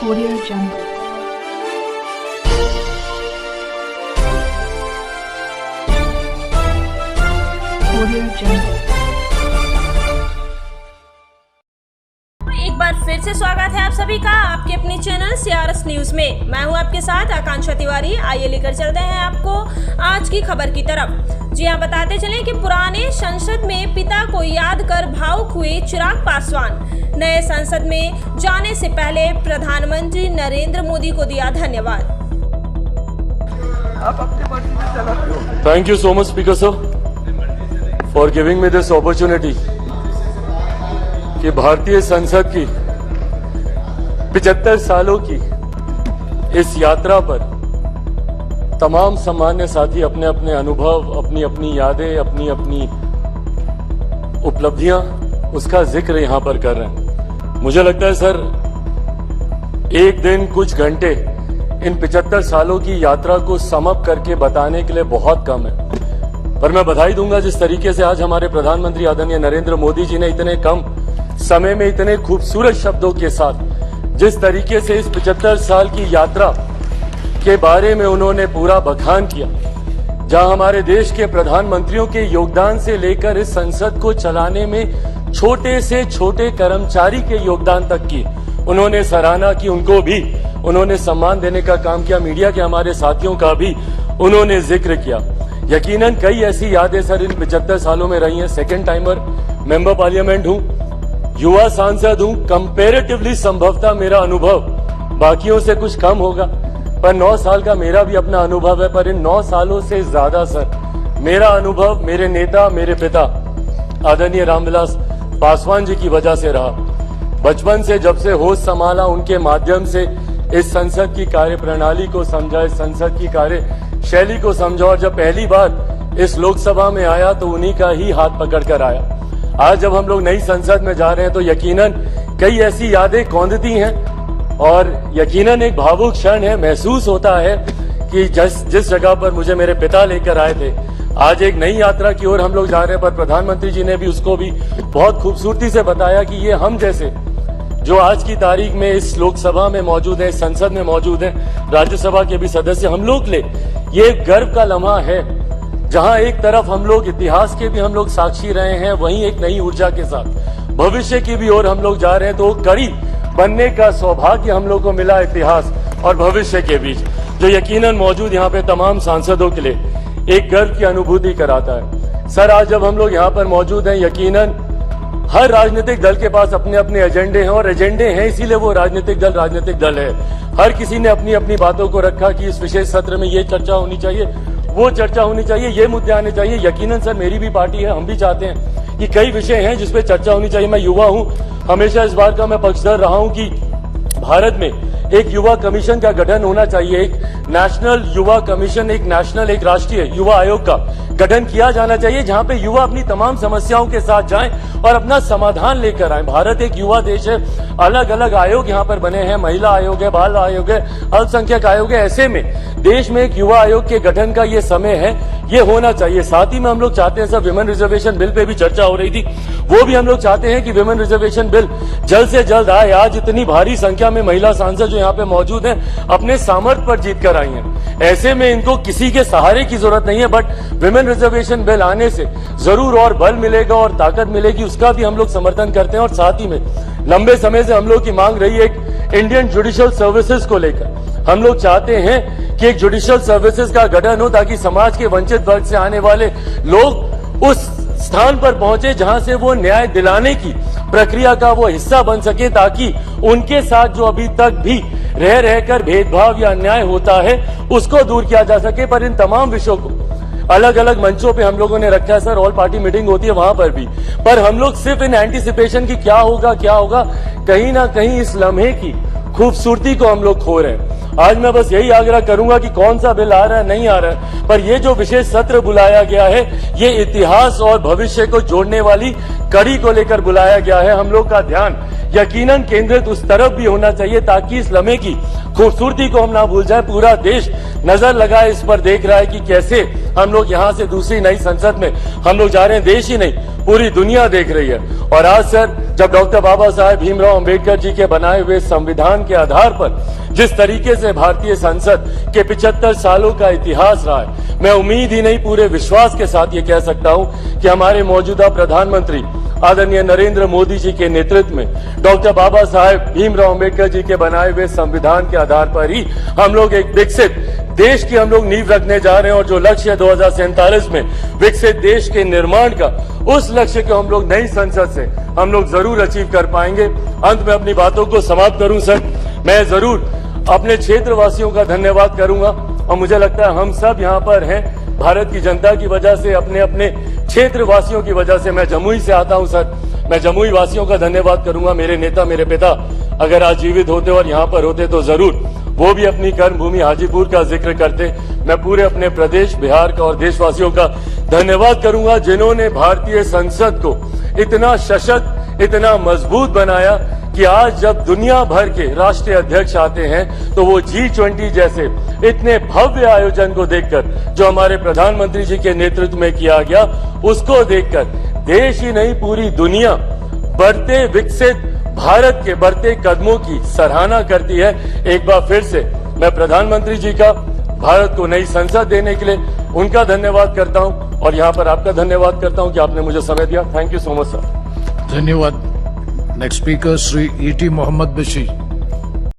Audio Jungle. Audio Jungle. एक बार फिर से स्वागत है आप सभी का आपके अपने चैनल CRS न्यूज में। मैं हूं आपके साथ आकांक्षा तिवारी। आइए लेकर चलते हैं आपको आज की खबर की तरफ। जी हां, बताते चलें कि पुराने संसद में पिता को याद कर भावुक हुए चिराग पासवान। नए संसद में जाने से पहले प्रधानमंत्री नरेंद्र मोदी को दिया धन्यवाद। आप अपनी मर्जी से चलाते हो। Thank you so much, Speaker sir, for giving me this opportunity कि भारतीय संसद की 75 सालों की इस यात्रा पर तमाम सम्मान्य साथी अपने अपने अनुभव, अपनी अपनी यादें, अपनी अपनी उपलब्धियां, उसका जिक्र यहां पर कर रहे हैं। मुझे लगता है सर, एक दिन कुछ घंटे इन 75 सालों की यात्रा को समअप करके बताने के लिए बहुत कम है, पर मैं बधाई दूंगा जिस तरीके से आज हमारे प्रधानमंत्री आदरणीय नरेंद्र मोदी जी ने इतने कम समय में इतने खूबसूरत शब्दों के साथ जिस तरीके से इस 75 साल की यात्रा के बारे में उन्होंने पूरा बखान किया, जहां हमारे देश के प्रधानमंत्रियों के योगदान से लेकर इस संसद को चलाने में छोटे से छोटे कर्मचारी के योगदान तक की उन्होंने सराहना की, उनको भी उन्होंने सम्मान देने का काम किया। मीडिया के हमारे साथियों का भी उन्होंने जिक्र किया। यकीनन कई ऐसी यादें सर इन 75 सालों में रही हैं। सेकेंड टाइमर मेंबर पार्लियामेंट हूं, युवा सांसद हूं, कंपैरेटिवली संभवतः मेरा अनुभव बाकियों से कुछ कम होगा, पर 9 साल का मेरा भी अपना अनुभव है। पर इन 9 सालों से ज्यादा सर मेरा अनुभव मेरे नेता, मेरे पिता आदरणीय रामविलास पासवान जी की वजह से रहा। बचपन से जब से होश संभाला, उनके माध्यम से इस संसद की कार्य प्रणाली को समझा, इस संसद की कार्य शैली को समझा, और जब पहली बार इस लोकसभा में आया तो उन्हीं का ही हाथ पकड़ कर आया। आज जब हम लोग नई संसद में जा रहे हैं तो यकीनन कई ऐसी यादें कौंधती हैं और यकीनन एक भावुक क्षण है। महसूस होता है कि जिस जगह पर मुझे मेरे पिता लेकर आए थे, आज एक नई यात्रा की ओर हम लोग जा रहे हैं, पर प्रधानमंत्री जी ने भी उसको भी बहुत खूबसूरती से बताया कि ये हम जैसे जो आज की तारीख में इस लोकसभा में मौजूद है, इस संसद में मौजूद है, राज्यसभा के भी सदस्य, हम लोग ले ये गर्व का लम्हा है, जहां एक तरफ हम लोग इतिहास के भी हम लोग साक्षी रहे हैं, वहीं एक नई ऊर्जा के साथ भविष्य की भी ओर हम लोग जा रहे हैं। तो कड़ी बनने का सौभाग्य हम लोग को मिला इतिहास और भविष्य के बीच, जो यकीनन मौजूद यहाँ पे तमाम सांसदों के लिए एक गर्व की अनुभूति कराता है। सर, आज जब हम लोग यहाँ पर मौजूद हैं, यकीनन हर राजनीतिक दल के पास अपने अपने एजेंडे हैं, और एजेंडे हैं इसीलिए वो राजनीतिक दल है। हर किसी ने अपनी अपनी बातों को रखा कि इस विशेष सत्र में ये चर्चा होनी चाहिए, वो चर्चा होनी चाहिए, ये मुद्दे आने चाहिए। यकीनन सर, मेरी भी पार्टी है, हम भी चाहते हैं कि कई विषय हैं जिसपे चर्चा होनी चाहिए। मैं युवा हूं, हमेशा इस बात का मैं पक्षधर रहा हूं कि भारत में एक युवा कमीशन का गठन होना चाहिए, एक नेशनल युवा कमीशन, एक राष्ट्रीय युवा आयोग का गठन किया जाना चाहिए, जहां पे युवा अपनी तमाम समस्याओं के साथ जाएं और अपना समाधान लेकर आए। भारत एक युवा देश है, अलग अलग आयोग यहाँ पर बने हैं, महिला आयोग है, बाल आयोग है, अल्पसंख्यक आयोग है। ऐसे में देश में एक युवा आयोग के गठन का ये समय है, ये होना चाहिए। साथ ही में हम लोग चाहते हैं sir, women reservation bill pay भी चर्चा हो रही थी, वो भी हम लोग चाहते हैं कि विमेन रिजर्वेशन बिल जल्द से जल्द आए। आज इतनी भारी संख्या में महिला सांसद जो यहाँ पे मौजूद हैं, अपने सामर्थ्य पर जीत कर आई हैं। ऐसे में इनको किसी के सहारे की जरूरत नहीं है, बट विमेन रिजर्वेशन बिल आने से जरूर और बल मिलेगा और ताकत मिलेगी, उसका भी हम लोग समर्थन करते हैं। और साथ ही में लंबे समय से हम लोग की मांग रही है एक इंडियन जुडिशियल सर्विसेज को लेकर। हम लोग चाहते हैं कि एक जुडिशियल सर्विसेज का गठन हो, ताकि समाज के वंचित वर्ग से आने वाले लोग उस स्थान पर पहुंचे जहां से वो न्याय दिलाने की प्रक्रिया का वो हिस्सा बन सके, ताकि उनके साथ जो अभी तक भी रह रहकर भेदभाव या अन्याय होता है उसको दूर किया जा सके। पर इन तमाम विषयों को अलग अलग मंचों पे हम लोगों ने रखा है सर, ऑल पार्टी मीटिंग होती है वहां पर भी, पर हम लोग सिर्फ इन एंटीसिपेशन की क्या होगा कहीं ना कहीं इस लम्हे की खूबसूरती को हम लोग खो रहे हैं। आज मैं बस यही आग्रह करूंगा कि कौन सा बिल आ रहा है, नहीं आ रहा है, पर ये जो विशेष सत्र बुलाया गया है, ये इतिहास और भविष्य को जोड़ने वाली कड़ी को लेकर बुलाया गया है। हम लोग का ध्यान यकीनन केंद्रित उस तरफ भी होना चाहिए ताकि इस लम्हे की खूबसूरती को हम ना भूल जाए। पूरा देश नजर लगाए इस पर, देख रहा है कि कैसे हम लोग यहाँ से दूसरी नई संसद में हम लोग जा रहे हैं। देश ही नहीं, पूरी दुनिया देख रही है। और आज सर, जब डॉक्टर बाबा साहेब भीमराव अंबेडकर जी के बनाए हुए संविधान के आधार पर जिस तरीके से भारतीय संसद के 75 सालों का इतिहास रहा है, मैं उम्मीद ही नहीं पूरे विश्वास के साथ ये कह सकता हूं कि हमारे मौजूदा प्रधानमंत्री आदरणीय नरेंद्र मोदी जी के नेतृत्व में डॉक्टर बाबा साहेब भीमराव अंबेडकर जी के बनाए हुए संविधान के आधार पर ही हम लोग एक विकसित देश की हम लोग नींव रखने जा रहे हैं। और जो लक्ष्य 2047 में विकसित देश के निर्माण का, उस लक्ष्य को हम लोग नई संसद से हम लोग जरूर अचीव कर पाएंगे। अंत में अपनी बातों को समाप्त करूं सर, मैं जरूर अपने क्षेत्र वासियों का धन्यवाद करूंगा। और मुझे लगता है हम सब यहाँ पर हैं भारत की जनता की वजह से, अपने अपने क्षेत्र वासियों की वजह से। मैं जमुई से आता हूं सर, मैं जमुई वासियों का धन्यवाद करूंगा। मेरे नेता, मेरे पिता अगर आज जीवित होते और यहाँ पर होते तो जरूर वो भी अपनी कर्म भूमि हाजीपुर का जिक्र करते। मैं पूरे अपने प्रदेश बिहार का और देशवासियों का धन्यवाद करूंगा जिन्होंने भारतीय संसद को इतना सशक्त, इतना मजबूत बनाया कि आज जब दुनिया भर के राष्ट्रीय अध्यक्ष आते हैं तो वो G20 जैसे इतने भव्य आयोजन को देखकर, जो हमारे प्रधानमंत्री जी के नेतृत्व में किया गया, उसको देखकर देश ही नहीं पूरी दुनिया बढ़ते विकसित भारत के बढ़ते कदमों की सराहना करती है। एक बार फिर से मैं प्रधानमंत्री जी का भारत को नई संसद देने के लिए उनका धन्यवाद करता हूं और यहां पर आपका धन्यवाद करता हूं कि आपने मुझे समय दिया। Thank you so much sir. धन्यवाद। Next speaker Shri E.T. Mohammed Bashir.